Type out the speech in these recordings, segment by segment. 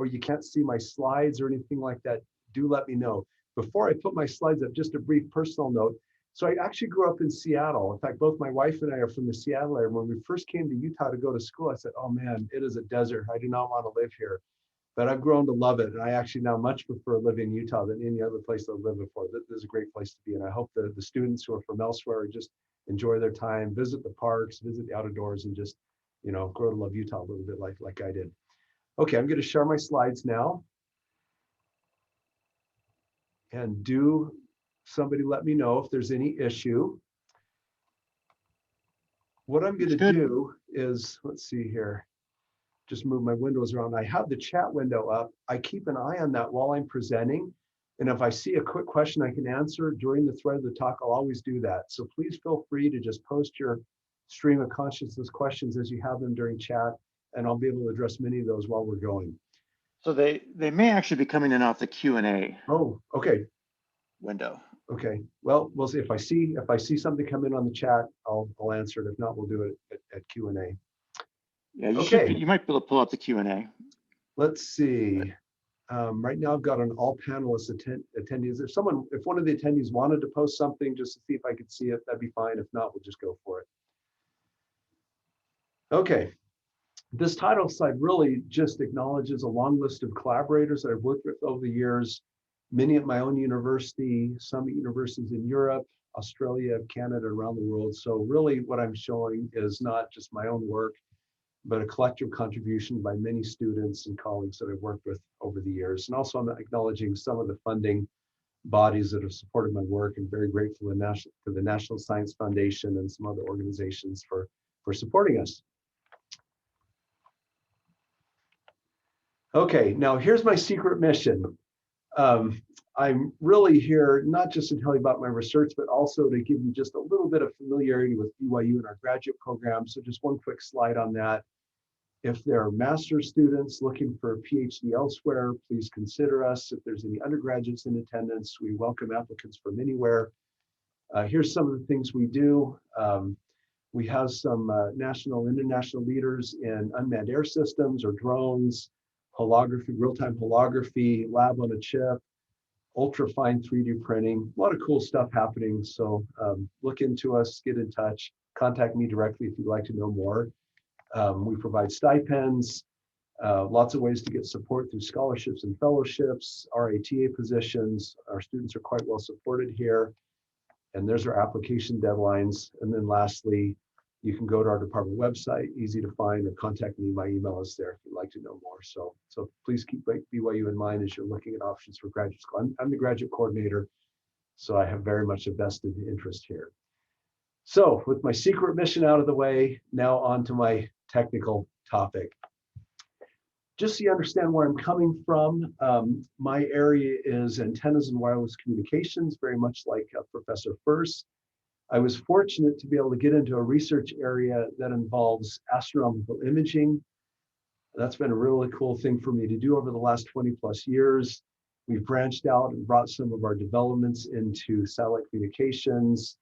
where you can't see my slides or anything like that, do let me know. Before I put my slides up, just a brief personal note. So I actually grew up in Seattle. In fact, both my wife and I are from the Seattle area. When we first came to Utah to go to school, I said, oh man, it is a desert. I do not want to live here. But I've grown to love it. And I actually now much prefer living in Utah than any other place I've lived before. This is a great place to be. And I hope that the students who are from elsewhere just enjoy their time, visit the parks, visit the outdoors, and just, you know, grow to love Utah a little bit like I did. Okay, I'm going to share my slides now. And do somebody let me know if there's any issue. What I'm going to do is, let's see here, just move my windows around. I have the chat window up. I keep an eye on that while I'm presenting. And if I see a quick question I can answer during the thread of the talk, I'll always do that. So please feel free to just post your stream of consciousness questions as you have them during chat, and I'll be able to address many of those while we're going. So they may actually be coming in off the Q&A. Oh, okay. Window. Okay. Well, we'll see. If I see something come in on the chat, I'll answer it. If not, we'll do it at Q&A. Yeah, you might be able to pull up the Q&A. Let's see. Right now I've got an all panelist attendees. If one of the attendees wanted to post something just to see if I could see it, that'd be fine. If not, we'll just go for it. Okay. This title slide really just acknowledges a long list of collaborators that I've worked with over the years, many at my own university, some at universities in Europe, Australia, Canada, around the world. So really what I'm showing is not just my own work, but a collective contribution by many students and colleagues that I've worked with over the years. And also I'm acknowledging some of the funding bodies that have supported my work. I'm very grateful to the National Science Foundation and some other organizations for supporting us. Okay, now here's my secret mission. I'm really here not just to tell you about my research, but also to give you just a little bit of familiarity with BYU and our graduate program. So just one quick slide on that. If there are master's students looking for a PhD elsewhere, please consider us. If there's any undergraduates in attendance, we welcome applicants from anywhere. Here's some of the things we do. We have some national and international leaders in unmanned air systems or drones, holography, real-time holography, lab on a chip, ultra-fine 3D printing, a lot of cool stuff happening. So look into us, get in touch, contact me directly if you'd like to know more. We provide stipends, lots of ways to get support through scholarships and fellowships, RATA positions. Our students are quite well supported here. And there's our application deadlines. And then lastly, you can go to our department website, easy to find, or contact me. My email is there if you'd like to know more. So please keep BYU in mind as you're looking at options for graduate school. I'm the graduate coordinator, so I have very much a vested interest here. So with my secret mission out of the way, now on to my technical topic. Just so you understand where I'm coming from, my area is antennas and wireless communications, very much like Professor First. I was fortunate to be able to get into a research area that involves astronomical imaging. That's been a really cool thing for me to do over the last 20 plus years. We've branched out and brought some of our developments into satellite communications,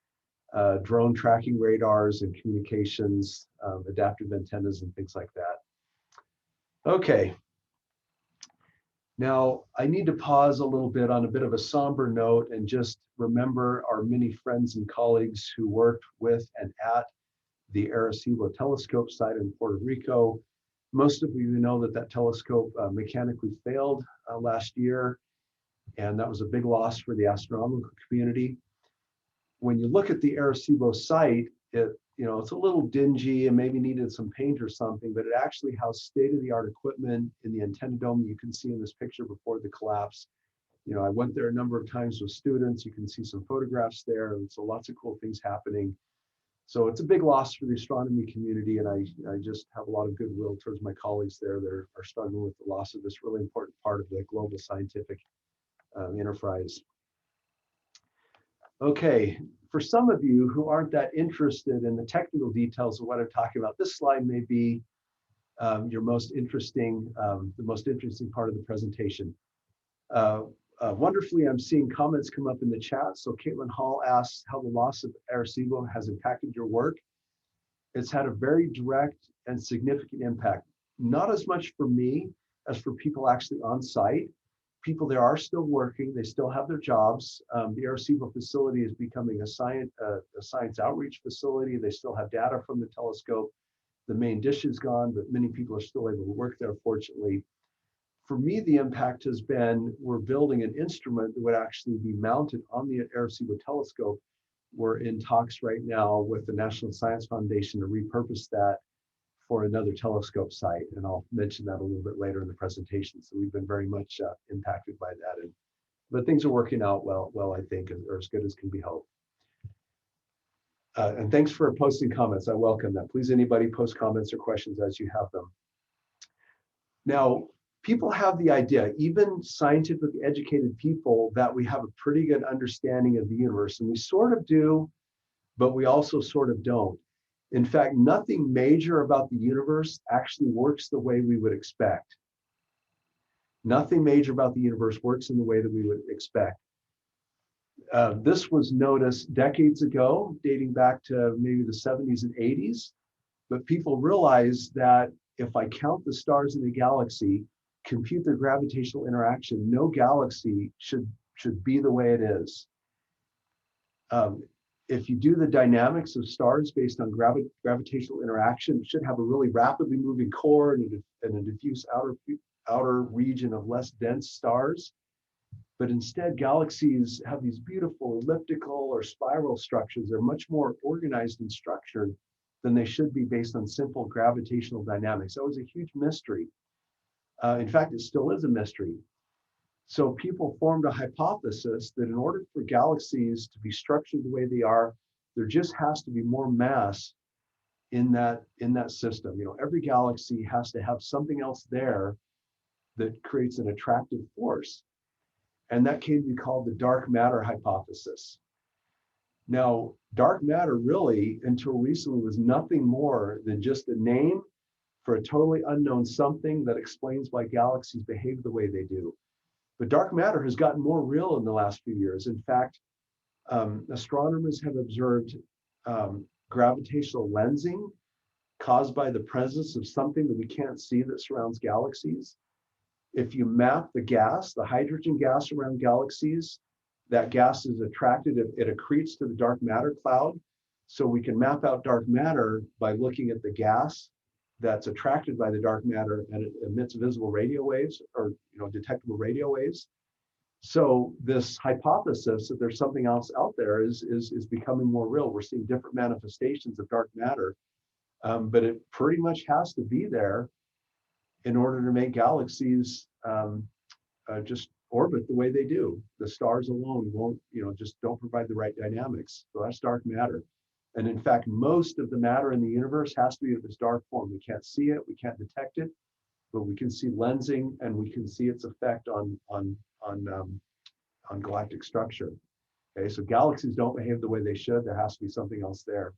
drone tracking radars and communications, adaptive antennas and things like that. Okay. Now, I need to pause a little bit on a bit of a somber note and just remember our many friends and colleagues who worked with and at the Arecibo Telescope site in Puerto Rico. Most of you know that telescope mechanically failed last year, and that was a big loss for the astronomical community. When you look at the Arecibo site, it's a little dingy and maybe needed some paint or something, but it actually has state-of-the-art equipment in the antenna dome you can see in this picture before the collapse. I went there a number of times with students. You can see some photographs there, and so lots of cool things happening. So it's a big loss for the astronomy community, and I just have a lot of goodwill towards my colleagues there that are struggling with the loss of this really important part of the global scientific enterprise. Okay, for some of you who aren't that interested in the technical details of what I'm talking about, this slide may be the most interesting part of the presentation. Wonderfully, I'm seeing comments come up in the chat. So Caitlin Hall asks how the loss of Arecibo has impacted your work. It's had a very direct and significant impact. Not as much for me, As for people actually on site, people there are still working. They still have their jobs. The Arecibo facility is becoming a science outreach facility. They still have data from the telescope. The main dish is gone, but many people are still able to work there, fortunately. For me, the impact has been, we're building an instrument that would actually be mounted on the Arecibo Telescope. We're in talks right now with the National Science Foundation to repurpose that for another telescope site. And I'll mention that a little bit later in the presentation. So we've been very much impacted by that. But things are working out well, I think, or as good as can be hoped. And thanks for posting comments. I welcome that. Please, anybody post comments or questions as you have them. Now, people have the idea, even scientifically educated people, that we have a pretty good understanding of the universe. And we sort of do, but we also sort of don't. In fact, nothing major about the universe actually works the way we would expect. Nothing major about the universe works in the way that we would expect. This was noticed decades ago, dating back to maybe the 70s and 80s. But people realized that if I count the stars in the galaxy, compute their gravitational interaction, no galaxy should be the way it is. If you do the dynamics of stars based on gravitational interaction, it should have a really rapidly moving core and a diffuse outer region of less dense stars. But instead, galaxies have these beautiful elliptical or spiral structures. They're much more organized and structured than they should be based on simple gravitational dynamics. That was a huge mystery. In fact, it still is a mystery. So people formed a hypothesis that in order for galaxies to be structured the way they are, there just has to be more mass in that system. You know, every galaxy has to have something else there that creates an attractive force. And that came to be called the dark matter hypothesis. Now, dark matter really, until recently, was nothing more than just a name for a totally unknown something that explains why galaxies behave the way they do. But dark matter has gotten more real in the last few years. In fact, astronomers have observed gravitational lensing caused by the presence of something that we can't see that surrounds galaxies. If you map the gas, the hydrogen gas around galaxies, that gas is attracted, it accretes to the dark matter cloud. So we can map out dark matter by looking at the gas that's attracted by the dark matter, and it emits visible radio waves, or detectable radio waves. So this hypothesis that there's something else out there is becoming more real. We're seeing different manifestations of dark matter, but it pretty much has to be there in order to make galaxies just orbit the way they do. The stars alone won't, just don't provide the right dynamics. So that's dark matter. And in fact, most of the matter in the universe has to be of this dark form. We can't see it, we can't detect it, but we can see lensing and we can see its effect on galactic structure. Okay, so galaxies don't behave the way they should. There has to be something else there.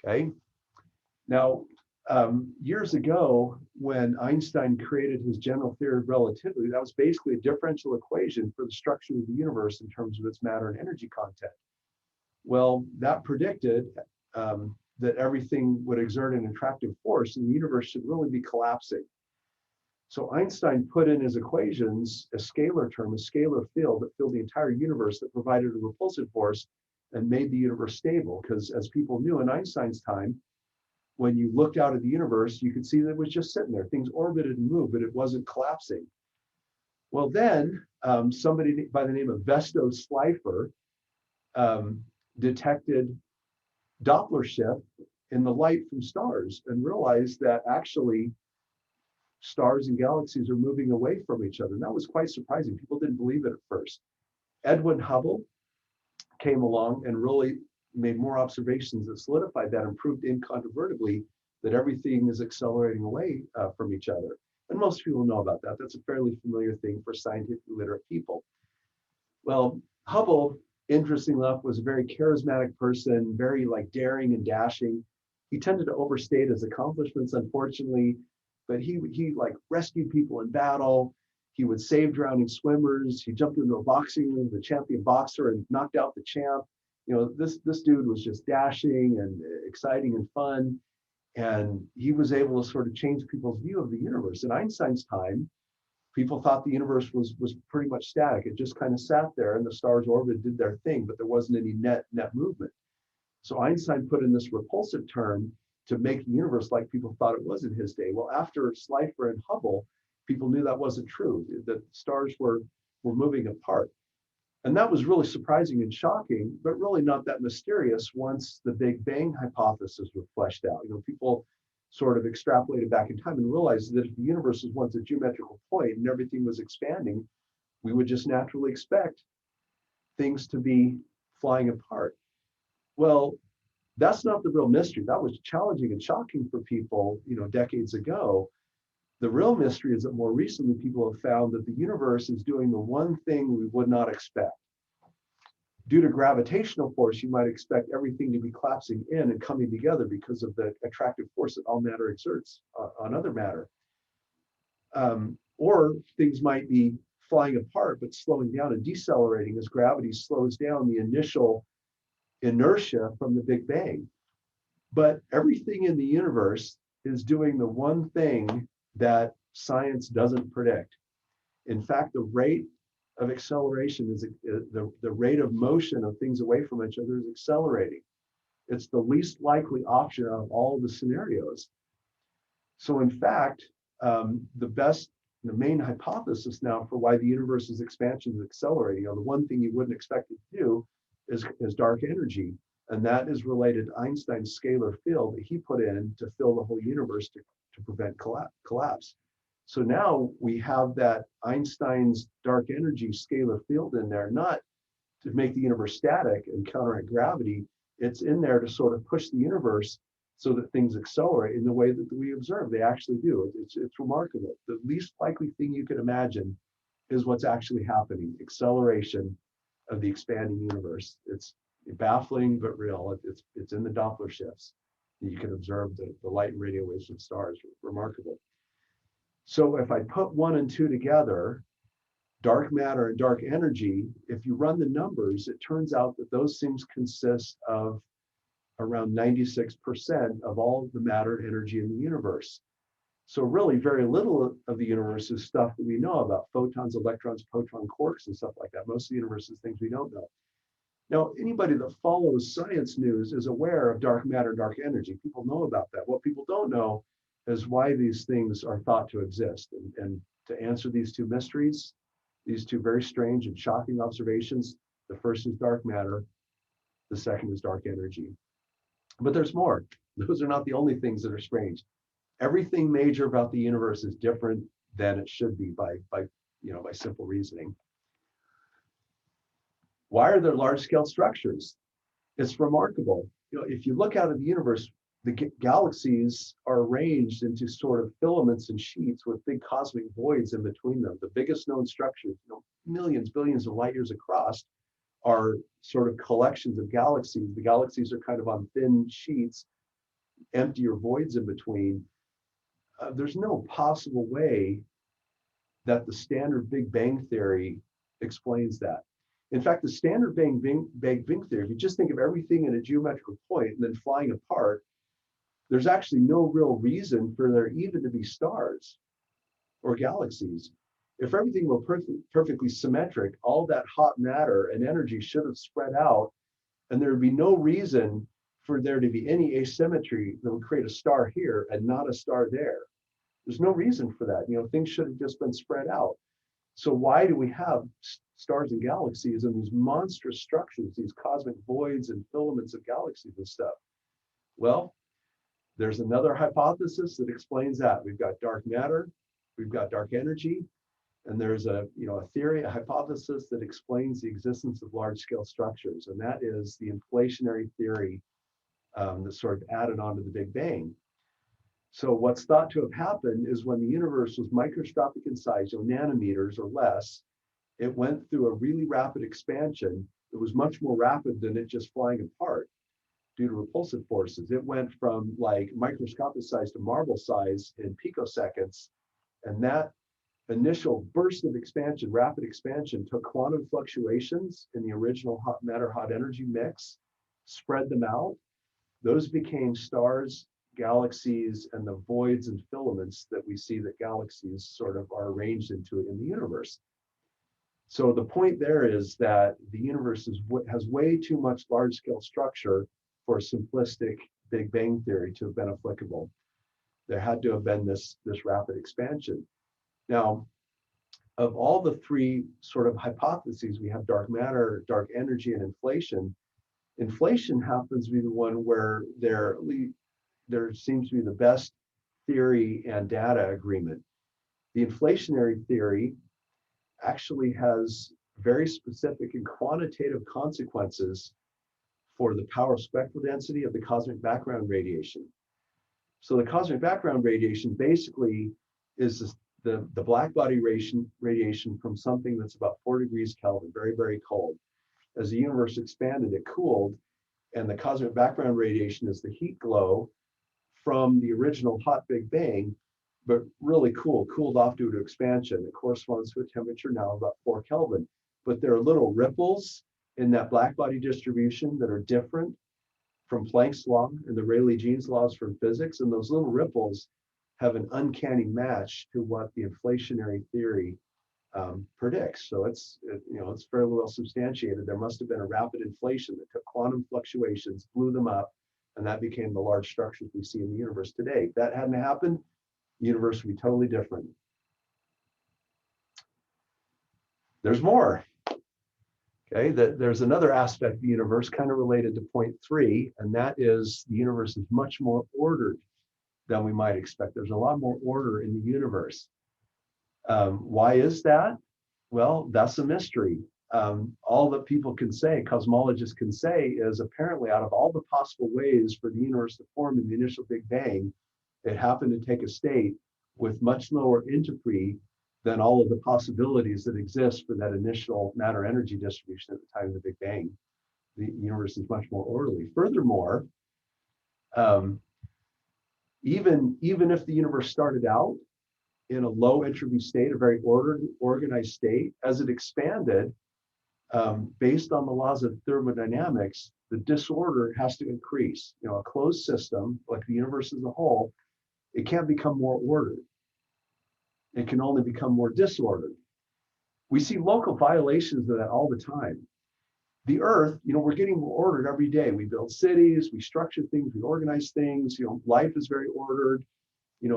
Okay. Now, years ago, when Einstein created his general theory of relativity, that was basically a differential equation for the structure of the universe in terms of its matter and energy content. Well, that predicted that everything would exert an attractive force and the universe should really be collapsing. So Einstein put in his equations a scalar term, a scalar field that filled the entire universe, that provided a repulsive force and made the universe stable. Because as people knew in Einstein's time, when you looked out at the universe, you could see that it was just sitting there. Things orbited and moved, but it wasn't collapsing. Well, then somebody by the name of Vesto Slipher detected Doppler shift in the light from stars and realized that actually stars and galaxies are moving away from each other. And that was quite surprising. People didn't believe it at first. Edwin Hubble came along and really made more observations that solidified that and proved incontrovertibly that everything is accelerating away from each other. And most people know about that. That's a fairly familiar thing for scientifically literate people. Well, Hubble, interestingly enough, was a very charismatic person, very daring and dashing. He tended to overstate his accomplishments, unfortunately, but he rescued people in battle. He would save drowning swimmers. He jumped into a boxing ring with a champion boxer and knocked out the champ. This dude was just dashing and exciting and fun. And he was able to sort of change people's view of the universe. In Einstein's time, people thought the universe was pretty much static. It just kind of sat there and the stars orbited, did their thing, but there wasn't any net movement. So Einstein put in this repulsive term to make the universe like people thought it was in his day. Well, after Schleifer and Hubble, people knew that wasn't true, that stars were moving apart. And that was really surprising and shocking, but really not that mysterious once the Big Bang hypothesis was fleshed out. People sort of extrapolated back in time and realized that if the universe was once a geometrical point and everything was expanding, we would just naturally expect things to be flying apart. Well, that's not the real mystery. That was challenging and shocking for people, decades ago. The real mystery is that more recently, people have found that the universe is doing the one thing we would not expect. Due to gravitational force, you might expect everything to be collapsing in and coming together because of the attractive force that all matter exerts on other matter. Or things might be flying apart, but slowing down and decelerating as gravity slows down the initial inertia from the Big Bang. But everything in the universe is doing the one thing that science doesn't predict. In fact, the rate of acceleration is the rate of motion of things away from each other is accelerating. It's the least likely option out of all the scenarios. So in fact, the main hypothesis now for why the universe's expansion is accelerating, the one thing you wouldn't expect it to do is dark energy. And that is related to Einstein's scalar field that he put in to fill the whole universe to prevent collapse. So now we have that Einstein's dark energy scalar field in there, not to make the universe static and counteract gravity. It's in there to sort of push the universe so that things accelerate in the way that we observe. They actually do. It's remarkable. The least likely thing you could imagine is what's actually happening, acceleration of the expanding universe. It's baffling, but real. It's in the Doppler shifts. You can observe the light and radio waves of stars. Remarkable. So if I put 1 and 2 together, dark matter and dark energy, if you run the numbers, it turns out that those things consist of around 96% of all the matter and energy in the universe. So really very little of the universe is stuff that we know about, photons, electrons, proton quarks, and stuff like that. Most of the universe is things we don't know. Now, anybody that follows science news is aware of dark matter, dark energy. People know about that. What people don't know is why these things are thought to exist. And to answer these two mysteries, these two very strange and shocking observations, the first is dark matter, the second is dark energy. But there's more. Those are not the only things that are strange. Everything major about the universe is different than it should be by simple reasoning. Why are there large-scale structures? It's remarkable. If you look out at the universe, the galaxies are arranged into sort of filaments and sheets with big cosmic voids in between them. The biggest known structures, millions, billions of light years across, are sort of collections of galaxies. The galaxies are kind of on thin sheets, empty or voids in between. There's no possible way that the standard Big Bang theory explains that. In fact, the standard Big Bang theory, if you just think of everything in a geometrical point and then flying apart, there's actually no real reason for there even to be stars or galaxies. If everything were perfectly symmetric, all that hot matter and energy should have spread out, and there would be no reason for there to be any asymmetry that would create a star here and not a star there. There's no reason for that. Things should have just been spread out. So why do we have stars and galaxies and these monstrous structures, these cosmic voids and filaments of galaxies and stuff? Well, there's another hypothesis that explains that. We've got dark matter, we've got dark energy, and there's a theory, a hypothesis that explains the existence of large-scale structures, and that is the inflationary theory that's sort of added on to the Big Bang. So what's thought to have happened is when the universe was microscopic in size, nanometers or less, it went through a really rapid expansion. It was much more rapid than it just flying apart due to repulsive forces. It went from like microscopic size to marble size in picoseconds. And that initial burst of expansion, rapid expansion, took quantum fluctuations in the original hot matter, hot energy mix, spread them out. Those became stars galaxies and the voids and filaments that we see that galaxies sort of are arranged into in the universe. So the point there is that the universe has way too much large-scale structure for a simplistic Big Bang theory to have been applicable. There had to have been this rapid expansion. Now, of all the three sort of hypotheses, we have dark matter, dark energy, and inflation. Inflation happens to be the one where there seems to be the best theory and data agreement. The inflationary theory actually has very specific and quantitative consequences for the power spectral density of the cosmic background radiation. So the cosmic background radiation basically is the black body radiation from something that's about 4 degrees Kelvin, very, very cold. As the universe expanded, it cooled, and the cosmic background radiation is the heat glow from the original hot Big Bang, but really cooled off due to expansion. It corresponds to a temperature now of about 4 Kelvin. But there are little ripples in that black body distribution that are different from Planck's law and the Rayleigh-Jeans laws from physics. And those little ripples have an uncanny match to what the inflationary theory predicts. So it's fairly well substantiated. There must have been a rapid inflation that took quantum fluctuations, blew them up, and that became the large structures we see in the universe today. If that hadn't happened, the universe would be totally different. There's more. Okay, there's another aspect of the universe kind of related to point 3, and that is the universe is much more ordered than we might expect. There's a lot more order in the universe. Why is that? Well, that's a mystery. All that people can say, cosmologists can say, is apparently out of all the possible ways for the universe to form in the initial Big Bang, it happened to take a state with much lower entropy than all of the possibilities that exist for that initial matter-energy distribution at the time of the Big Bang. The universe is much more orderly. Furthermore, even if the universe started out in a low entropy state, a very organized state, as it expanded, based on the laws of thermodynamics, the disorder has to increase. A closed system, like the universe as a whole, it can't become more ordered. It can only become more disordered. We see local violations of that all the time. The Earth, we're getting more ordered every day. We build cities, we structure things, we organize things. Life is very ordered.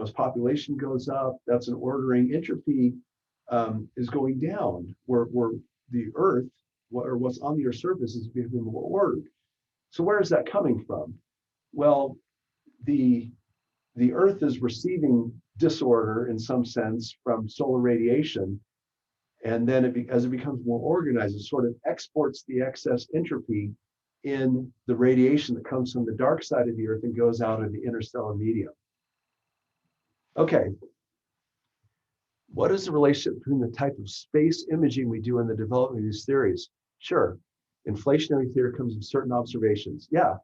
As population goes up, that's an ordering. Entropy is going down. Where the Earth, or what's on the Earth's surface, is becoming more ordered. So where is that coming from? Well, the Earth is receiving disorder in some sense from solar radiation, and then as it becomes more organized, it sort of exports the excess entropy in the radiation that comes from the dark side of the Earth and goes out in the interstellar medium. Okay, what is the relationship between the type of space imaging we do in the development of these theories? Sure, inflationary theory comes with certain observations. Yeah.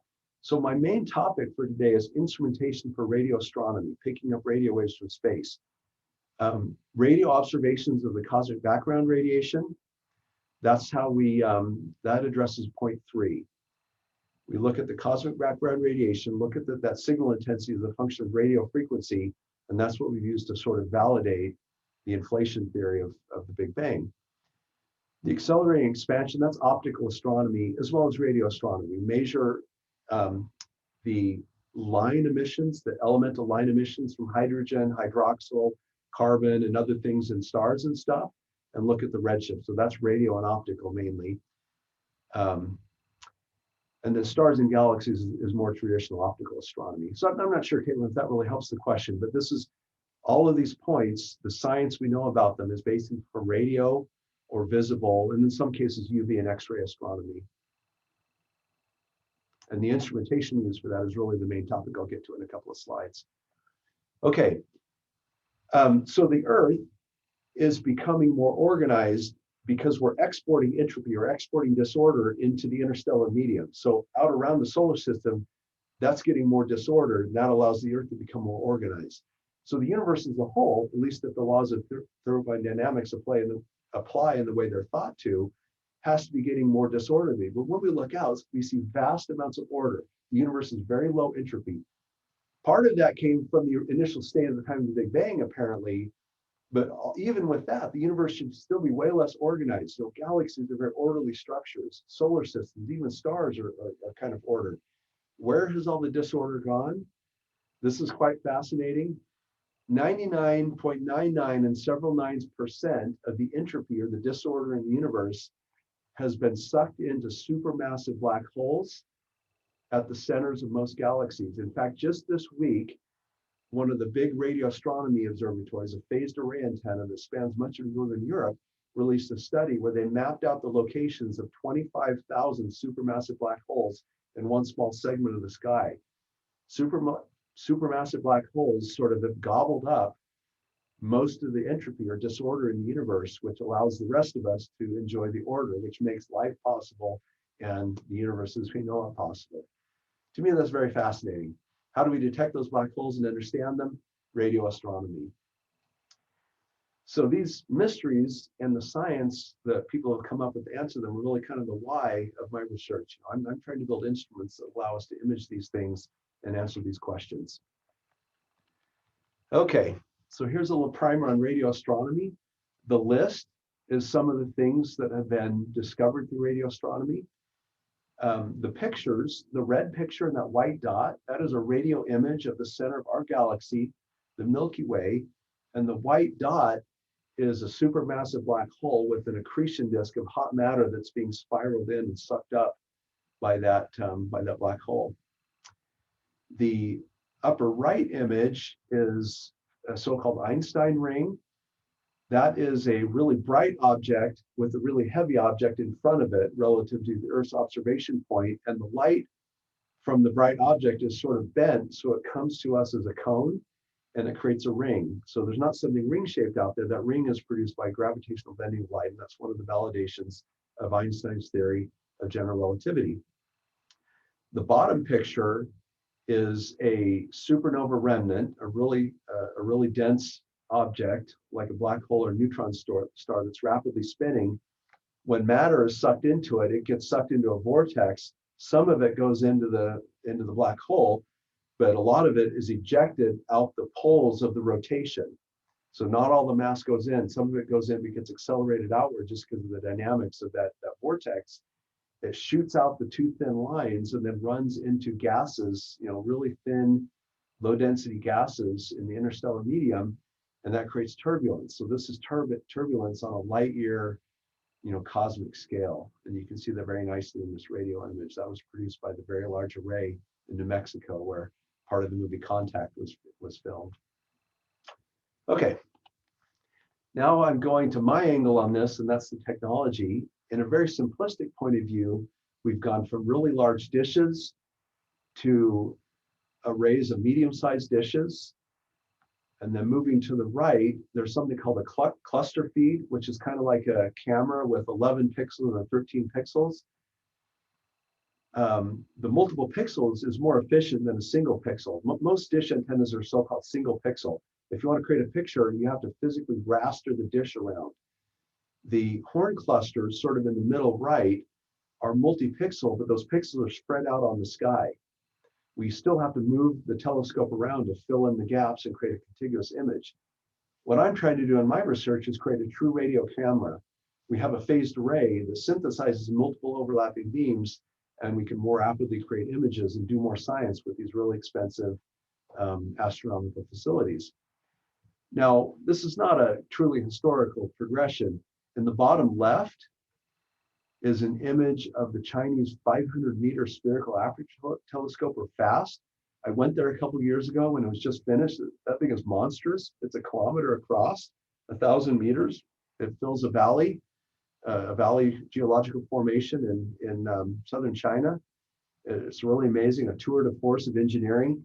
So my main topic for today is instrumentation for radio astronomy, picking up radio waves from space. Radio observations of the cosmic background radiation, that's how that addresses point 3. We look at the cosmic background radiation, look at that signal intensity as a function of radio frequency, and that's what we've used to sort of validate the inflation theory of the Big Bang. The accelerating expansion, that's optical astronomy as well as radio astronomy. We measure the line emissions, the elemental line emissions from hydrogen, hydroxyl, carbon, and other things in stars and stuff, and look at the redshift. So that's radio and optical mainly. And the stars and galaxies is more traditional optical astronomy. So I'm not sure, Caitlin, if that really helps the question, but this is all of these points, the science we know about them is basically for radio or visible, and in some cases UV and X-ray astronomy. And the instrumentation used for that is really the main topic I'll get to in a couple of slides. Okay, so the Earth is becoming more organized because we're exporting entropy or exporting disorder into the interstellar medium. So out around the solar system, that's getting more disordered, and that allows the Earth to become more organized. So the universe as a whole, at least if the laws of thermodynamics apply in the way they're thought to, has to be getting more disorderly. But when we look out, we see vast amounts of order. The universe is very low entropy. Part of that came from the initial state at the time of the Big Bang, apparently. But even with that, the universe should still be way less organized. So galaxies are very orderly structures. Solar systems, even stars are kind of ordered. Where has all the disorder gone? This is quite fascinating. 99.99 and several nines% of the entropy or the disorder in the universe has been sucked into supermassive black holes at the centers of most galaxies. In fact, just this week, one of the big radio astronomy observatories, a phased array antenna that spans much of Northern Europe, released a study where they mapped out the locations of 25,000 supermassive black holes in one small segment of the sky. Supermassive black holes sort of have gobbled up most of the entropy or disorder in the universe, which allows the rest of us to enjoy the order, which makes life possible and the universe as we know it possible. To me, that's very fascinating. How do we detect those black holes and understand them? Radio astronomy. So these mysteries and the science that people have come up with to answer them are really kind of the why of my research. I'm trying to build instruments that allow us to image these things and answer these questions. Okay, so here's a little primer on radio astronomy. The list is some of the things that have been discovered through radio astronomy. The pictures, the red picture and that white dot, that is a radio image of the center of our galaxy, the Milky Way, and the white dot is a supermassive black hole with an accretion disk of hot matter that's being spiraled in and sucked up by that black hole. The upper right image is a so-called Einstein ring. That is a really bright object with a really heavy object in front of it relative to the Earth's observation point, and the light from the bright object is sort of bent, so it comes to us as a cone, and it creates a ring. So there's not something ring-shaped out there. That ring is produced by gravitational bending of light, and that's one of the validations of Einstein's theory of general relativity. The bottom picture is a supernova remnant, a really dense object like a black hole or neutron star that's rapidly spinning. When matter is sucked into it, it gets sucked into a vortex. Some of it goes into the black hole, but a lot of it is ejected out the poles of the rotation. So not all the mass goes in. Some of it goes in, but gets accelerated outward just because of the dynamics of that vortex. It shoots out the two thin lines and then runs into gases, really thin, low density gases in the interstellar medium, and that creates turbulence. So this is turbulence on a light year, cosmic scale. And you can see that very nicely in this radio image that was produced by the Very Large Array in New Mexico, where part of the movie Contact was filmed. Okay, now I'm going to my angle on this, and that's the technology. In a very simplistic point of view, we've gone from really large dishes to arrays of medium-sized dishes. And then moving to the right, there's something called a cluster feed, which is kind of like a camera with 11 pixels and 13 pixels. The multiple pixels is more efficient than a single pixel. Most dish antennas are so-called single pixel. If you want to create a picture, you have to physically raster the dish around. The horn clusters, sort of in the middle right, are multi-pixel, but those pixels are spread out on the sky. We still have to move the telescope around to fill in the gaps and create a contiguous image. What I'm trying to do in my research is create a true radio camera. We have a phased array that synthesizes multiple overlapping beams, and we can more rapidly create images and do more science with these really expensive astronomical facilities. Now, this is not a truly historical progression. In the bottom left is an image of the Chinese 500-meter spherical aperture telescope, or FAST. I went there a couple of years ago when it was just finished. That thing is monstrous. It's 1 kilometer across, 1,000 meters. It fills a valley geological formation in southern China. It's really amazing, a tour de force of engineering.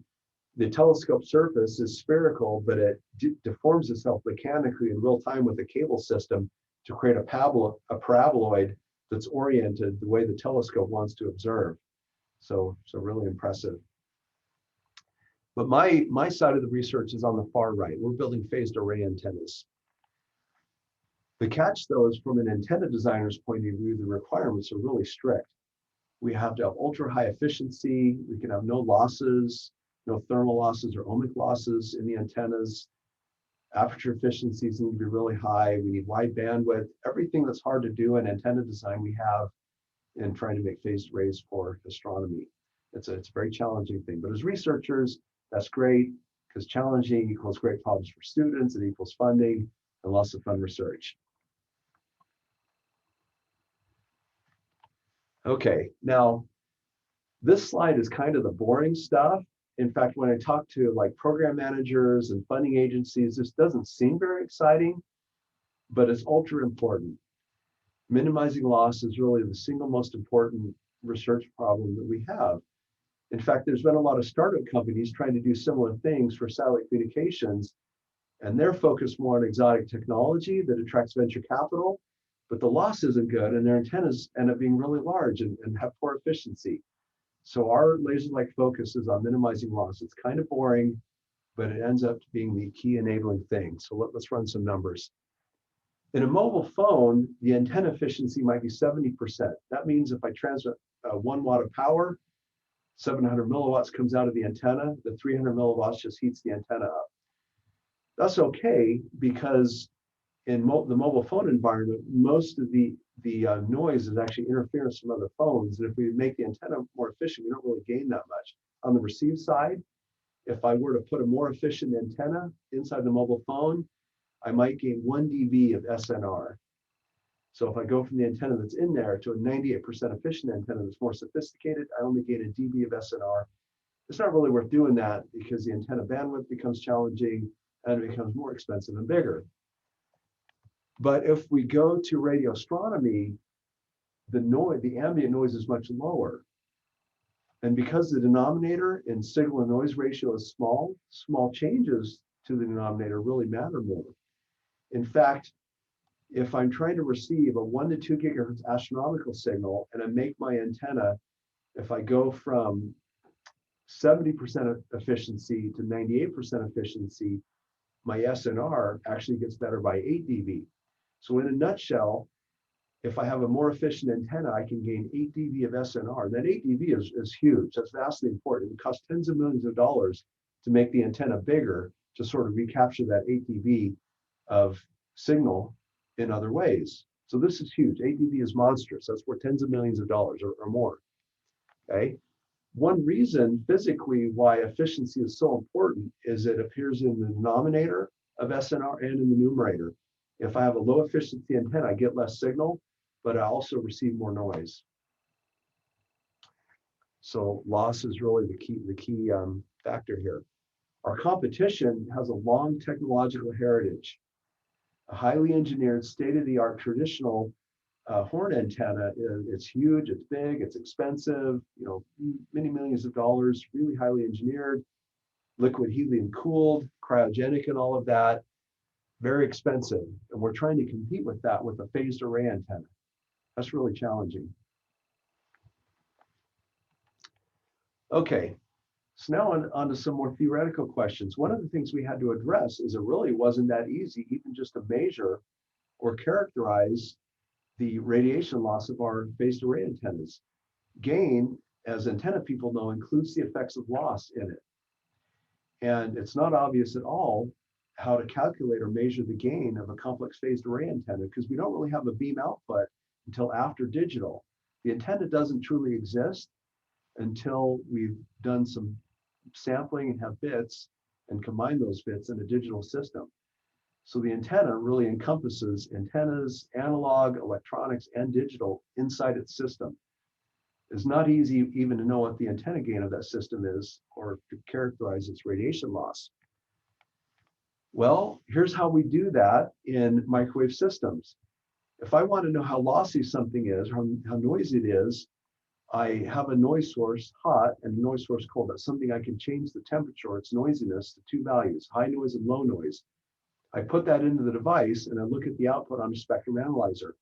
The telescope surface is spherical, but it deforms itself mechanically in real time with a cable system to create a paraboloid that's oriented the way the telescope wants to observe. So really impressive. But my side of the research is on the far right. We're building phased array antennas. The catch, though, is from an antenna designer's point of view, the requirements are really strict. We have to have ultra high efficiency. We can have no losses. no thermal losses or ohmic losses in the antennas. Aperture efficiencies need to be really high. We need wide bandwidth. Everything that's hard to do in antenna design, we have in trying to make phased arrays for astronomy. It's a very challenging thing. But as researchers, that's great, because challenging equals great problems for students, it equals funding and lots of fun research. Okay, now this slide is kind of the boring stuff. In fact, when I talk to like program managers and funding agencies, this doesn't seem very exciting, but it's ultra important. Minimizing loss is really the single most important research problem that we have. In fact, there's been a lot of startup companies trying to do similar things for satellite communications, and they're focused more on exotic technology that attracts venture capital, but the loss isn't good, and their antennas end up being really large and have poor efficiency. So our laser-like focus is on minimizing loss. It's kind of boring, but it ends up being the key enabling thing. So let's run some numbers. In a mobile phone, the antenna efficiency might be 70%. That means if I transmit 1 watt of power, 700 milliwatts comes out of the antenna, the 300 milliwatts just heats the antenna up. That's okay, because in the mobile phone environment, most of the noise is actually interference from other phones. And if we make the antenna more efficient, we don't really gain that much. On the receive side, if I were to put a more efficient antenna inside the mobile phone, I might gain 1 dB of SNR. So if I go from the antenna that's in there to a 98% efficient antenna that's more sophisticated, I only gain a dB of SNR. It's not really worth doing that because the antenna bandwidth becomes challenging and it becomes more expensive and bigger. But if we go to radio astronomy, the ambient noise is much lower. And because the denominator in signal and noise ratio is small, small changes to the denominator really matter more. In fact, if I'm trying to receive a 1 to 2 gigahertz astronomical signal and I make my antenna, if I go from 70% efficiency to 98% efficiency, my SNR actually gets better by 8 dB. So in a nutshell, if I have a more efficient antenna, I can gain 8 dB of SNR. That 8 dB is huge. That's vastly important. It costs tens of millions of dollars to make the antenna bigger to sort of recapture that 8 dB of signal in other ways. So this is huge. 8 dB is monstrous. That's worth tens of millions of dollars or more. Okay. One reason physically why efficiency is so important is it appears in the denominator of SNR and in the numerator. If I have a low efficiency antenna, I get less signal, but I also receive more noise. So loss is really the key factor here. Our competition has a long technological heritage. A highly engineered, state-of-the-art traditional horn antenna, it's huge, it's big, it's expensive, many millions of dollars, really highly engineered, liquid helium cooled, cryogenic and all of that, very expensive. And we're trying to compete with that with a phased array antenna. That's really challenging. Okay, so now on to some more theoretical questions. One of the things we had to address is it really wasn't that easy even just to measure or characterize the radiation loss of our phased array antennas. Gain, as antenna people know, includes the effects of loss in it. And it's not obvious at all how to calculate or measure the gain of a complex phased array antenna because we don't really have a beam output until after digital. The antenna doesn't truly exist until we've done some sampling and have bits and combine those bits in a digital system. So the antenna really encompasses antennas, analog, electronics, and digital inside its system. It's not easy even to know what the antenna gain of that system is or to characterize its radiation loss. Well, here's how we do that in microwave systems. If I want to know how lossy something is, or how noisy it is, I have a noise source hot and a noise source cold. That's something I can change the temperature or its noisiness to 2 values, high noise and low noise. I put that into the device and I look at the output on a spectrum analyzer.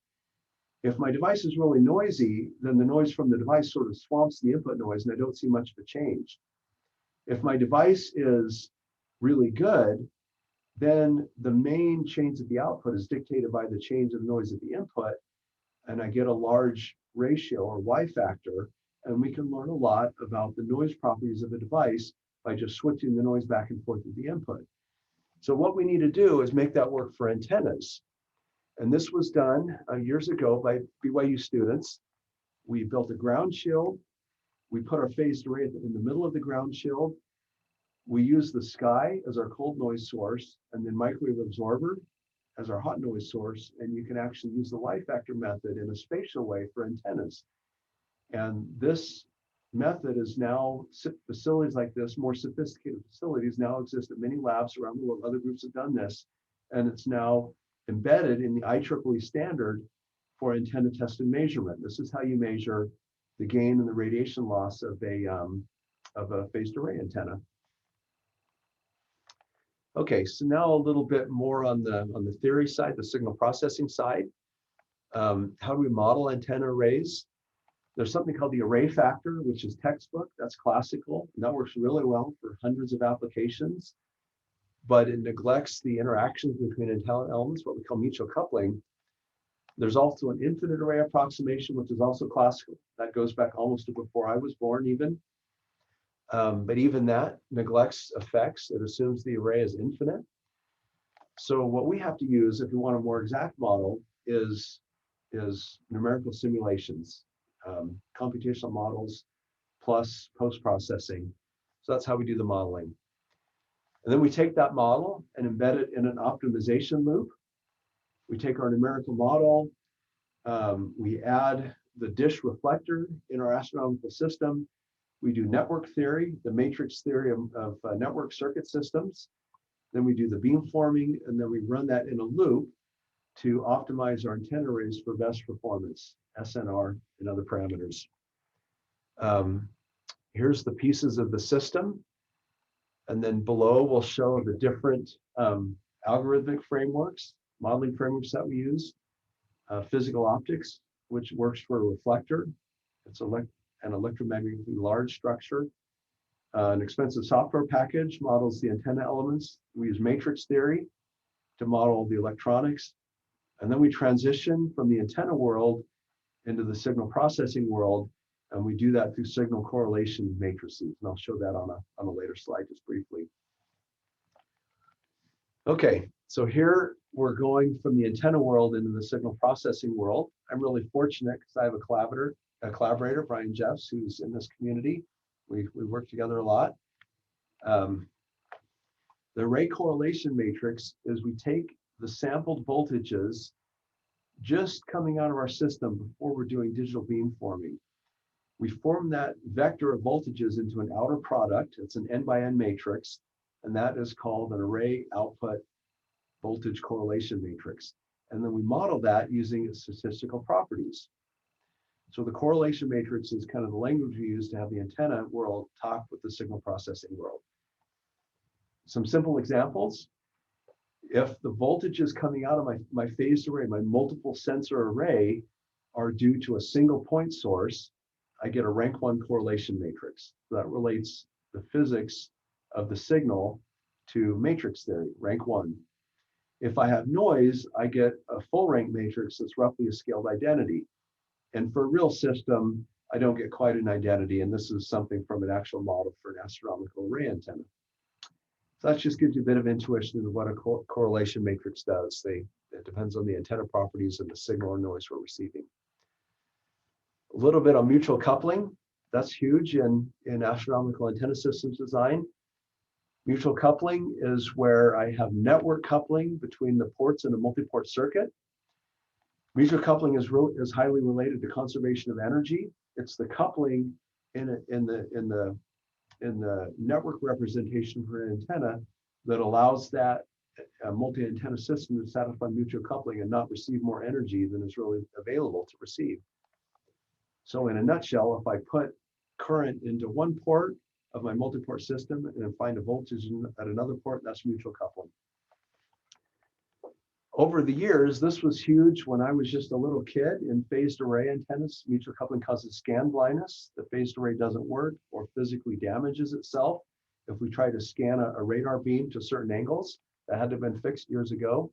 If my device is really noisy, then the noise from the device sort of swamps the input noise and I don't see much of a change. If my device is really good, then the main change of the output is dictated by the change of noise at the input, and I get a large ratio or Y factor, and we can learn a lot about the noise properties of a device by just switching the noise back and forth at the input. So what we need to do is make that work for antennas. And this was done years ago by BYU students. We built a ground shield. We put our phased array in the middle of the ground shield. We use the sky as our cold noise source, and then microwave absorber as our hot noise source. And you can actually use the light vector method in a spatial way for antennas. And this method is now, facilities like this, more sophisticated facilities now exist at many labs around the world. Other groups have done this, and it's now embedded in the IEEE standard for antenna test and measurement. This is how you measure the gain and the radiation loss of a phased array antenna. Okay, so now a little bit more on the theory side, the signal processing side. How do we model antenna arrays? There's something called the array factor, which is textbook. That's classical, and that works really well for hundreds of applications, but it neglects the interactions between antenna elements, what we call mutual coupling. There's also an infinite array approximation, which is also classical. That goes back almost to before I was born even. But even that neglects effects. It assumes the array is infinite. So what we have to use if we want a more exact model is numerical simulations, computational models plus post-processing. So that's how we do the modeling. And then we take that model and embed it in an optimization loop. We take our numerical model, we add the dish reflector in our astronomical system. We do network theory, the matrix theory of network circuit systems. Then we do the beamforming, and then we run that in a loop to optimize our antenna arrays for best performance, SNR, and other parameters. Here's the pieces of the system. And then below we'll show the different algorithmic frameworks, modeling frameworks that we use. Physical optics, which works for a reflector. It's an electromagnetically large structure. An expensive software package models the antenna elements. We use matrix theory to model the electronics. And then we transition from the antenna world into the signal processing world. And we do that through signal correlation matrices. And I'll show that on a later slide just briefly. Okay, so here we're going from the antenna world into the signal processing world. I'm really fortunate because I have a collaborator, Brian Jeffs, who's in this community. We work together a lot. The array correlation matrix is we take the sampled voltages just coming out of our system before we're doing digital beamforming. We form that vector of voltages into an outer product. It's an n by n matrix, and that is called an array output voltage correlation matrix. And then we model that using its statistical properties. So the correlation matrix is kind of the language we use to have the antenna world talk with the signal processing world. Some simple examples. If the voltages coming out of my phased array, my multiple sensor array, are due to a single point source, I get a rank 1 correlation matrix. That relates the physics of the signal to matrix theory, rank 1. If I have noise, I get a full rank matrix that's roughly a scaled identity. And for a real system, I don't get quite an identity. And this is something from an actual model for an astronomical array antenna. So that just gives you a bit of intuition into what a correlation matrix does. It depends on the antenna properties and the signal or noise we're receiving. A little bit on mutual coupling. That's huge in astronomical antenna systems design. Mutual coupling is where I have network coupling between the ports in a multi-port circuit. Mutual coupling is highly related to conservation of energy. It's the coupling in the network representation for an antenna that allows that multi-antenna system to satisfy mutual coupling and not receive more energy than is really available to receive. So in a nutshell, if I put current into one port of my multi-port system and then find a voltage at another port, that's mutual coupling. Over the years, this was huge when I was just a little kid in phased array antennas. Mutual coupling causes scan blindness. The phased array doesn't work or physically damages itself. If we try to scan a radar beam to certain angles, that had to have been fixed years ago.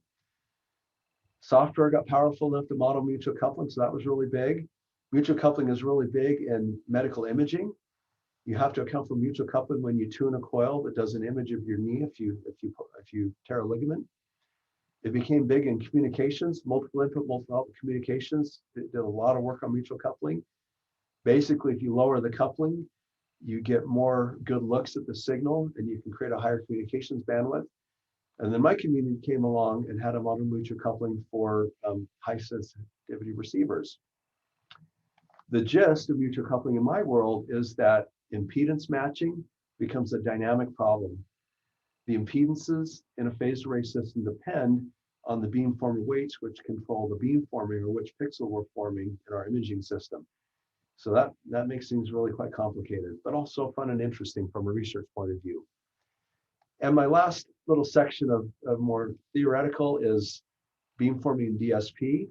Software got powerful enough to model mutual coupling, so that was really big. Mutual coupling is really big in medical imaging. You have to account for mutual coupling when you tune a coil that does an image of your knee if you tear a ligament. It became big in communications, multiple input, multiple output communications. It did a lot of work on mutual coupling. Basically, if you lower the coupling, you get more good looks at the signal and you can create a higher communications bandwidth. And then my community came along and had a modern mutual coupling for high sensitivity receivers. The gist of mutual coupling in my world is that impedance matching becomes a dynamic problem. The impedances in a phased array system depend on the beamformer weights, which control the beamforming or which pixel we're forming in our imaging system. So that makes things really quite complicated, but also fun and interesting from a research point of view. And my last little section of more theoretical is beamforming DSP.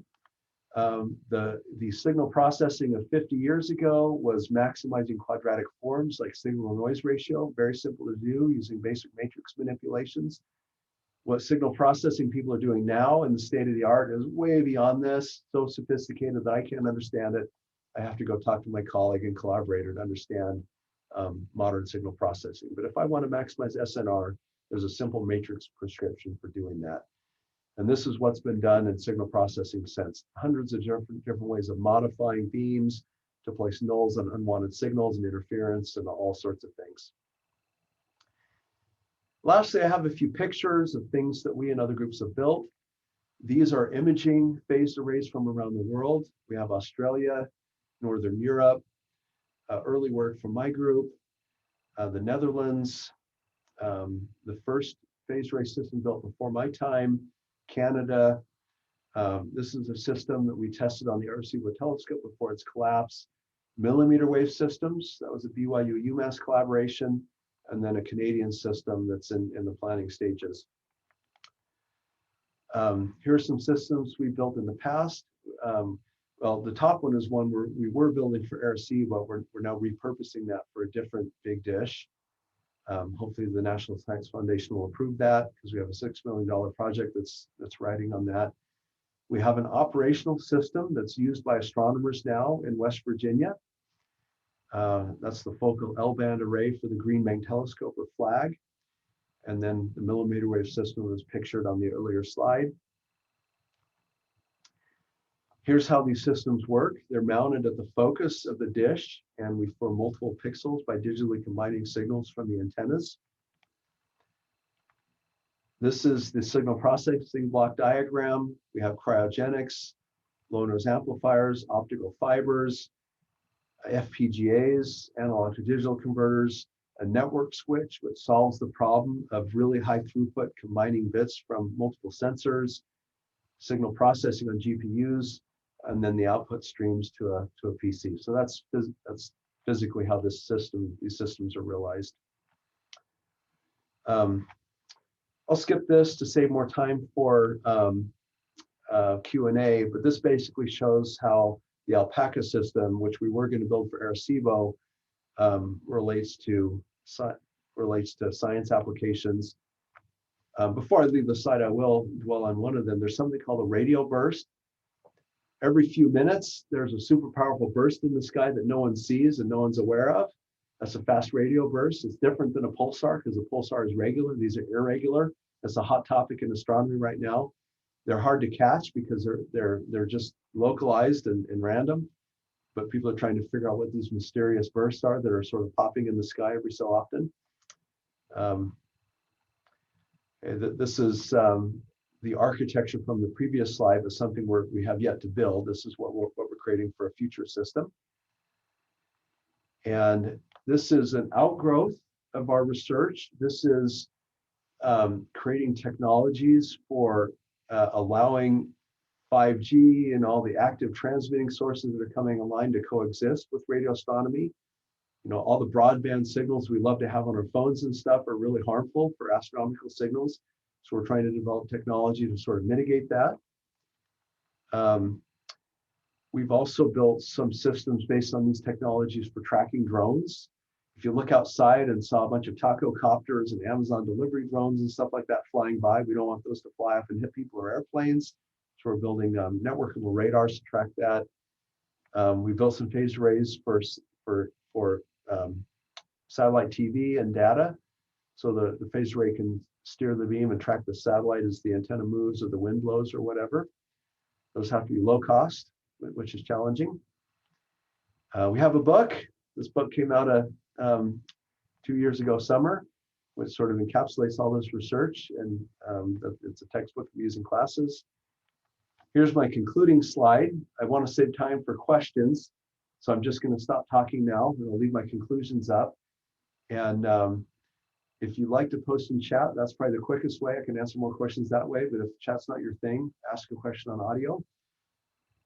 The signal processing of 50 years ago was maximizing quadratic forms like signal to noise ratio, very simple to do using basic matrix manipulations. What signal processing people are doing now in the state of the art is way beyond this, so sophisticated that I can't understand it. I have to go talk to my colleague and collaborator to understand modern signal processing. But if I want to maximize SNR, there's a simple matrix prescription for doing that. And this is what's been done in signal processing since. Hundreds of different ways of modifying beams to place nulls on unwanted signals and interference and all sorts of things. Lastly, I have a few pictures of things that we and other groups have built. These are imaging phased arrays from around the world. We have Australia, Northern Europe, early work from my group, the Netherlands, the first phased array system built before my time, Canada. This is a system that we tested on the Arecibo Telescope before its collapse. Millimeter wave systems, that was a BYU UMass collaboration, and then a Canadian system that's in the planning stages. Here are some systems we built in the past. Well, the top one is one we were building for Arecibo. We're now repurposing that for a different big dish. Hopefully the National Science Foundation will approve that because we have a $6 million project that's riding on that. We have an operational system that's used by astronomers now in West Virginia. That's the focal L-band array for the Green Bank Telescope or FLAG. And then the millimeter wave system was pictured on the earlier slide. Here's how these systems work. They're mounted at the focus of the dish, and we form multiple pixels by digitally combining signals from the antennas. This is the signal processing block diagram. We have cryogenics, low noise amplifiers, optical fibers, FPGAs, analog to digital converters, a network switch, which solves the problem of really high throughput combining bits from multiple sensors, signal processing on GPUs, and then the output streams to a PC. So that's physically how these systems are realized. I'll skip this to save more time for Q&A, but this basically shows how the Alpaca system, which we were going to build for Arecibo, relates to science applications. Before I leave the slide, I will dwell on one of them. There's something called a radio burst. Every few minutes, there's a super powerful burst in the sky that no one sees and no one's aware of. That's a fast radio burst. It's different than a pulsar because a pulsar is regular. These are irregular. That's a hot topic in astronomy right now. They're hard to catch because they're just localized and random. But people are trying to figure out what these mysterious bursts are that are sort of popping in the sky every so often. This is the architecture from the previous slide, but something we have yet to build. This is what we're creating for a future system. And this is an outgrowth of our research. This is creating technologies for allowing 5G and all the active transmitting sources that are coming online to coexist with radio astronomy. You know, all the broadband signals we love to have on our phones and stuff are really harmful for astronomical signals. So we're trying to develop technology to sort of mitigate that. We've also built some systems based on these technologies for tracking drones. If you look outside and saw a bunch of taco copters and Amazon delivery drones and stuff like that flying by, we don't want those to fly up and hit people or airplanes. So we're building networkable radars to track that. We built some phased arrays for satellite TV and data. So the phased array can steer the beam and track the satellite as the antenna moves or the wind blows or whatever. Those have to be low cost, which is challenging. We have a book. This book came out 2 years ago summer, which sort of encapsulates all this research, and it's a textbook we use in classes. Here's my concluding slide. I want to save time for questions, so I'm just going to stop talking now, and I'll leave my conclusions up. And if you'd like to post in chat, that's probably the quickest way. I can answer more questions that way, but if chat's not your thing, ask a question on audio.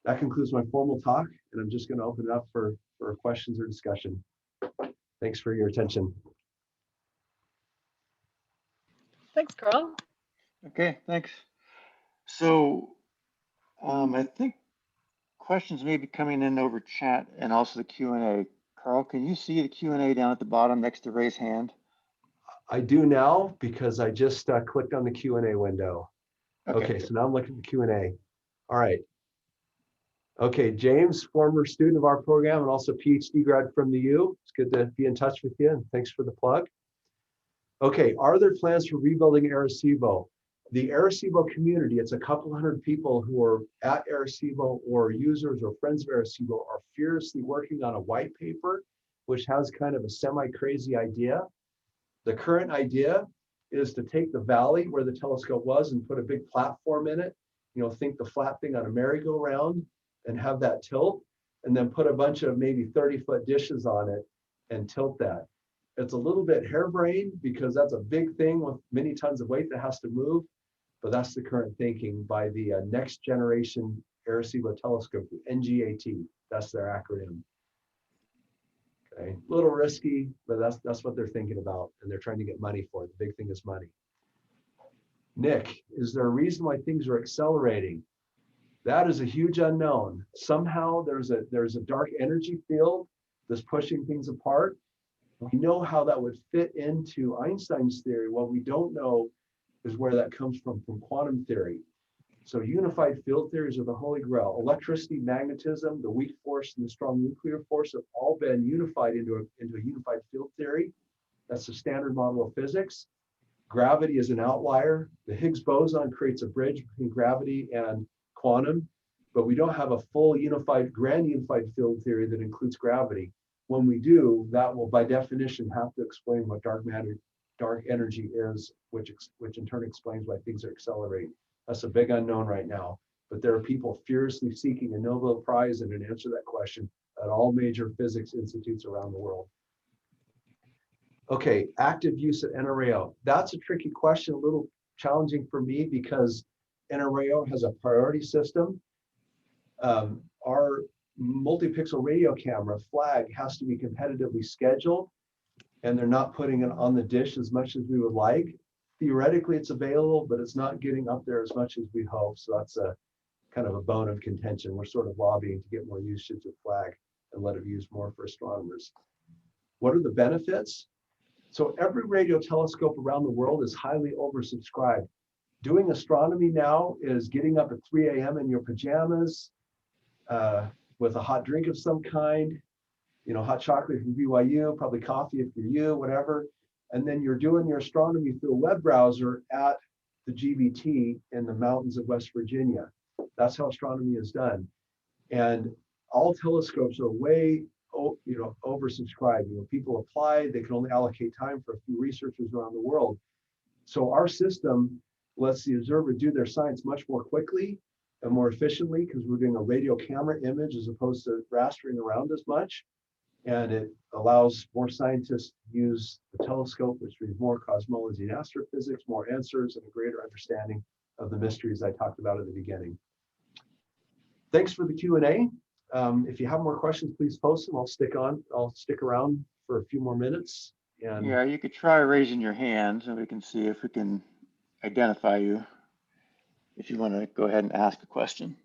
That concludes my formal talk, and I'm just going to open it up for questions or discussion. Thanks for your attention. Thanks, Karl. Okay, thanks. So I think questions may be coming in over chat and also the Q&A. Karl, can you see the Q&A down at the bottom next to raise hand? I do now because I just clicked on the Q&A window. Okay, so now I'm looking at the Q&A. All right. Okay, James, former student of our program and also PhD grad from the U. It's good to be in touch with you, and thanks for the plug. Okay, are there plans for rebuilding Arecibo? The Arecibo community, it's a couple hundred people who are at Arecibo or users or friends of Arecibo, are furiously working on a white paper, which has kind of a semi-crazy idea. The current idea is to take the valley where the telescope was and put a big platform in it. You know, think the flat thing on a merry-go-round and have that tilt, and then put a bunch of maybe 30-foot dishes on it and tilt that. It's a little bit harebrained because that's a big thing with many tons of weight that has to move, but that's the current thinking by the next generation Arecibo Telescope, the NGAT. That's their acronym. Okay, a little risky, but that's what they're thinking about, and they're trying to get money for it. The big thing is money. Nick, is there a reason why things are accelerating? That is a huge unknown. Somehow there's a dark energy field that's pushing things apart. We know how that would fit into Einstein's theory. What we don't know is where that comes from quantum theory. So unified field theories are the holy grail. Electricity, magnetism, the weak force, and the strong nuclear force have all been unified into a unified field theory. That's the standard model of physics. Gravity is an outlier. The Higgs boson creates a bridge between gravity and quantum, but we don't have a full grand unified field theory that includes gravity. When we do, that will by definition have to explain what dark energy is, which in turn explains why things are accelerating. That's a big unknown right now, but there are people furiously seeking a Nobel Prize and an answer to that question at all major physics institutes around the world. Okay, active use of NRAO. That's a tricky question, a little challenging for me because NRAO has a priority system. Our multi-pixel radio camera flag has to be competitively scheduled, and they're not putting it on the dish as much as we would like. Theoretically, it's available, but it's not getting up there as much as we hope. So that's a kind of a bone of contention. We're sort of lobbying to get more usage of flag and let it be used more for astronomers. What are the benefits? So every radio telescope around the world is highly oversubscribed. Doing astronomy now is getting up at 3 a.m. in your pajamas with a hot drink of some kind, you know, hot chocolate from BYU, probably coffee if you're you, whatever. And then you're doing your astronomy through a web browser at the GBT in the mountains of West Virginia. That's how astronomy is done. And all telescopes are way, oversubscribed. You know, people apply, they can only allocate time for a few researchers around the world. So our system lets the observer do their science much more quickly and more efficiently because we're doing a radio camera image as opposed to rastering around as much. And it allows more scientists to use the telescope, which means more cosmology and astrophysics, more answers, and a greater understanding of the mysteries I talked about at the beginning. Thanks for the Q&A. If you have more questions, please post them. I'll stick around for a few more minutes. And yeah, you could try raising your hand and we can see if we can identify you if you want to go ahead and ask a question.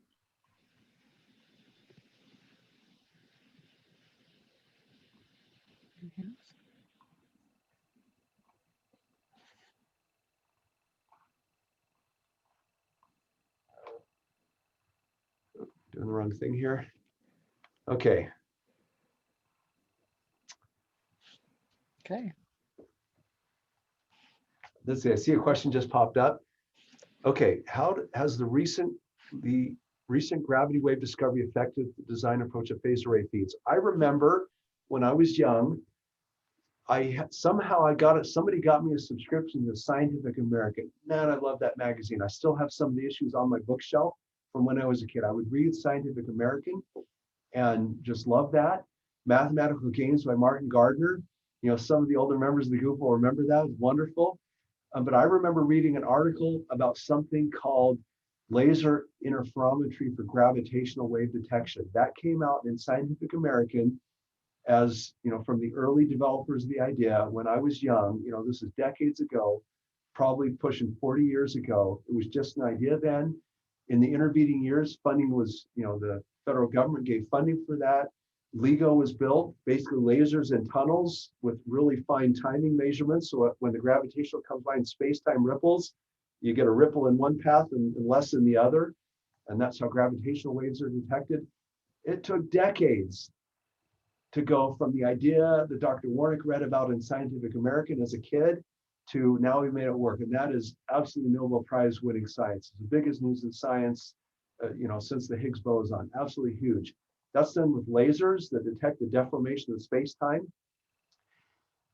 doing the wrong thing here. Okay. Okay. Let's see, I see a question just popped up. Okay, how has the recent gravity wave discovery affected the design approach of phased array feeds? I remember when I was young, somehow I got it. Somebody got me a subscription to Scientific American. Man, I love that magazine. I still have some of the issues on my bookshelf from when I was a kid. I would read Scientific American and just love that. Mathematical Games by Martin Gardner. You know, some of the older members of the group will remember that. It was wonderful. But I remember reading an article about something called laser interferometry for gravitational wave detection. That came out in Scientific American as, you know, from the early developers of the idea when I was young. You know, this is decades ago, probably pushing 40 years ago. It was just an idea then. In the intervening years, funding was, you know, the federal government gave funding for that. LIGO was built, basically lasers in tunnels with really fine timing measurements. So when the gravitational comes by in space-time ripples, you get a ripple in one path and less in the other. And that's how gravitational waves are detected. It took decades to go from the idea that Dr. Warnick read about in Scientific American as a kid to now we made it work. And that is absolutely Nobel Prize winning science. It's the biggest news in science, you know, since the Higgs boson, absolutely huge. That's done with lasers that detect the deformation of space-time.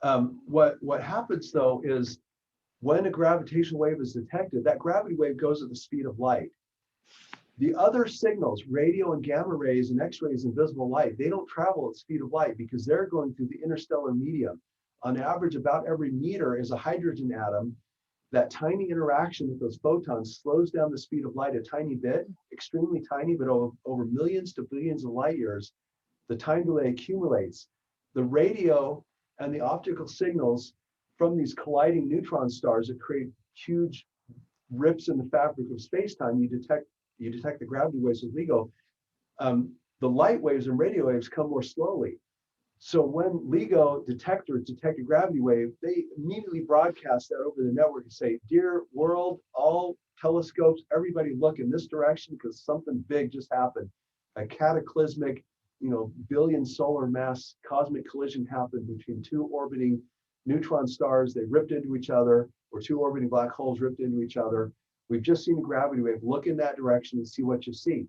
What happens though is when a gravitational wave is detected, that gravity wave goes at the speed of light. The other signals, radio and gamma rays and X-rays and visible light, they don't travel at the speed of light because they're going through the interstellar medium. On average, about every meter is a hydrogen atom. That tiny interaction with those photons slows down the speed of light a tiny bit, extremely tiny, but over millions to billions of light years, the time delay accumulates. The radio and the optical signals from these colliding neutron stars that create huge rips in the fabric of space-time, you detect the gravity waves with LIGO. The light waves and radio waves come more slowly. So when LIGO detectors detect a gravity wave, they immediately broadcast that over the network and say, dear world, all telescopes, everybody look in this direction because something big just happened. A cataclysmic, you know, billion solar mass cosmic collision happened between two orbiting neutron stars. They ripped into each other, or two orbiting black holes ripped into each other. We've just seen a gravity wave. Look in that direction and see what you see.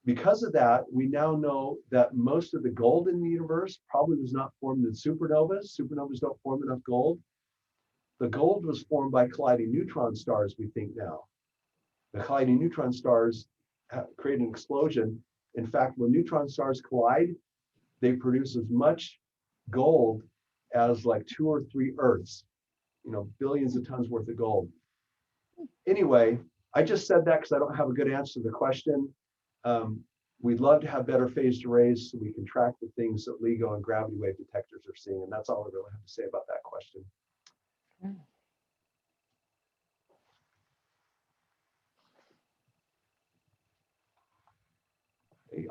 Because of that, we now know that most of the gold in the universe probably was not formed in supernovas. Supernovas don't form enough gold. The gold was formed by colliding neutron stars, we think now. The colliding neutron stars create an explosion. In fact, when neutron stars collide, they produce as much gold as like 2 or 3 Earths, you know, billions of tons worth of gold. Anyway, I just said that because I don't have a good answer to the question. We'd love to have better phased arrays so we can track the things that LIGO and gravity wave detectors are seeing. And that's all I really have to say about that question.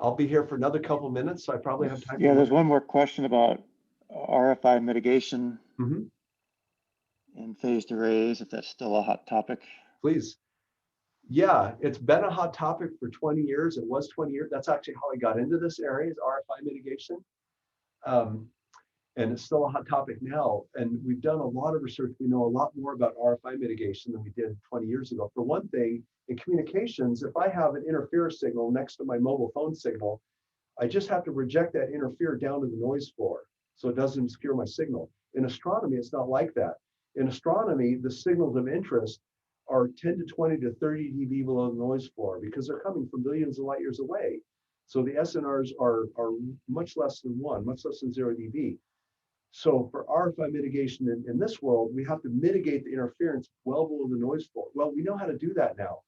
I'll be here for another couple minutes, so I probably have time. Yeah, there's one more question about RFI mitigation in phased arrays, if that's still a hot topic. Please. Yeah, it's been a hot topic for 20 years. It was 20 years. That's actually how I got into this area, is RFI mitigation. And it's still a hot topic now. And we've done a lot of research. We know a lot more about RFI mitigation than we did 20 years ago. For one thing, in communications, if I have an interference signal next to my mobile phone signal, I just have to reject that interfere down to the noise floor so it doesn't obscure my signal. In astronomy, it's not like that. In astronomy, the signals of interest are 10 to 20 to 30 dB below the noise floor because they're coming from billions of light years away. So the SNRs are much less than 1, much less than 0 dB. So for RFI mitigation in this world, we have to mitigate the interference well below the noise floor. Well, we know how to do that now.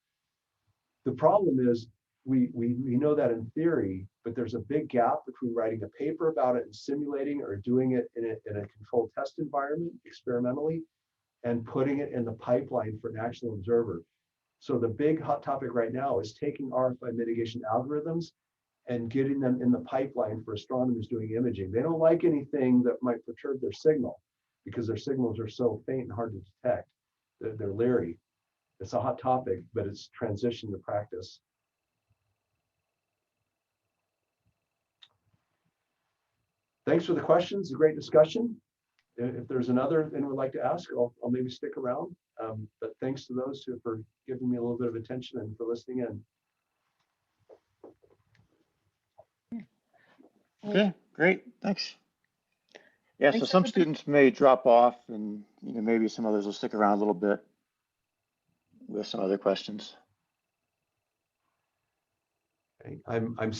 The problem is we know that in theory, but there's a big gap between writing a paper about it and simulating or doing it in a controlled test environment experimentally and putting it in the pipeline for an actual observer. So the big hot topic right now is taking RFI mitigation algorithms and getting them in the pipeline for astronomers doing imaging. They don't like anything that might perturb their signal because their signals are so faint and hard to detect. They're leery. It's a hot topic, but it's transition to practice. Thanks for the questions, a great discussion. if there's another thing would like to ask, I'll maybe stick around. But thanks to those who for giving me a little bit of attention and for listening in. Okay, great, thanks. Yeah, so Thanks, some everybody. students may drop off and maybe some others will stick around a little bit with some other questions. Okay. I'm